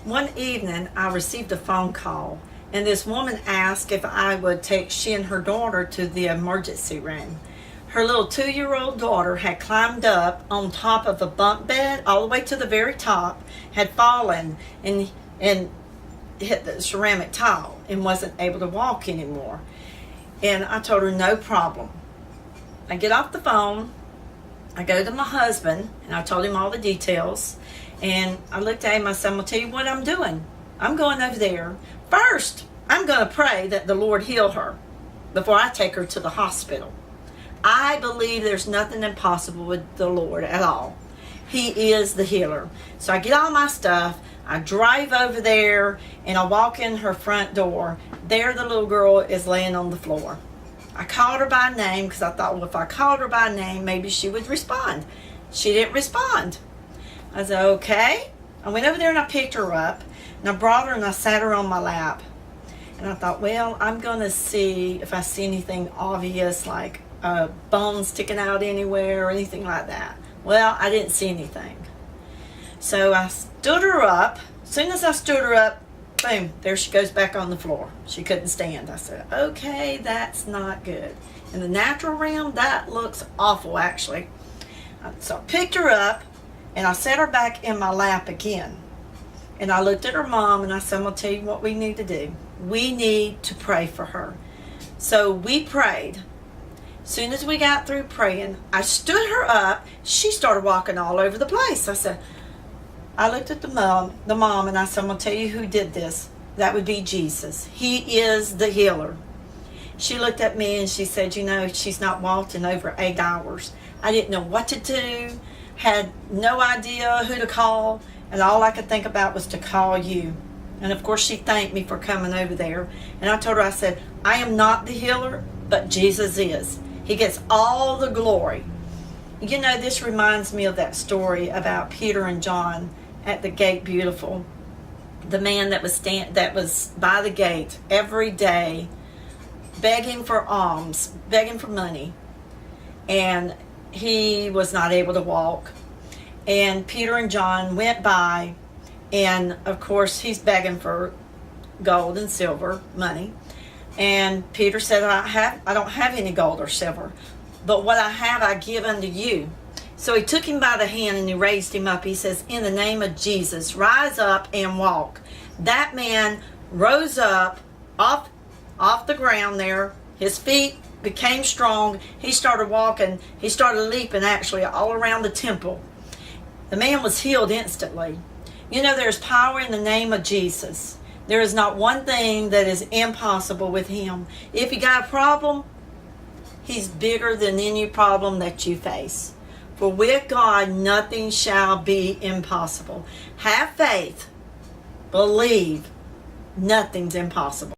One evening, I received a phone call, and this woman asked if I would take she and her daughter to the emergency room. Her little 2-year-old daughter had climbed up on top of a bunk bed all the way to the very top, had fallen and hit the ceramic tile and wasn't able to walk anymore. And I told her no problem. I get off the phone, I go to my husband, and I told him all the details. And I looked at him, I said, I'm going to tell you what I'm doing. I'm going over there. First, I'm going to pray that the Lord heal her before I take her to the hospital. I believe there's nothing impossible with the Lord at all. He is the healer. So I get all my stuff, I drive over there, and I walk in her front door. There the little girl is laying on the floor. I called her by name because I thought, well, if I called her by name, maybe she would respond. She didn't respond. I said, okay. I went over there and I picked her up, and I brought her and I sat her on my lap. And I thought, well, I'm going to see if I see anything obvious, like a bone sticking out anywhere or anything like that. Well, I didn't see anything. So I stood her up. As soon as I stood her up, boom, there she goes back on the floor. She couldn't stand. I said, okay, that's not good. In the natural realm, that looks awful, actually. So I picked her up, and I set her back in my lap again. And I looked at her mom, and I said, I'm going to tell you what we need to do. We need to pray for her. So we prayed. As soon as we got through praying, I stood her up. She started walking all over the place. I looked at the mom, and I said, I'm going to tell you who did this. That would be Jesus. He is the healer. She looked at me and she said, you know, she's not walked in over 8 hours. I didn't know what to do, had no idea who to call, and all I could think about was to call you. And of course she thanked me for coming over there. And I told her, I said, I am not the healer, but Jesus is. He gets all the glory. You know, this reminds me of that story about Peter and John at the gate beautiful. The man that was by the gate every day begging for alms, begging for money. And he was not able to walk. And Peter and John went by, and of course he's begging for gold and silver, money. And Peter said, I don't have any gold or silver, but what I have I give unto you. So he took him by the hand and he raised him up. He says, in the name of Jesus, rise up and walk. That man rose up off the ground there. His feet became strong. He started walking. He started leaping, actually, all around the temple. The man was healed instantly. You know, there's power in the name of Jesus. There is not one thing that is impossible with him. If you got a problem, he's bigger than any problem that you face. For with God, nothing shall be impossible. Have faith. Believe. Nothing's impossible.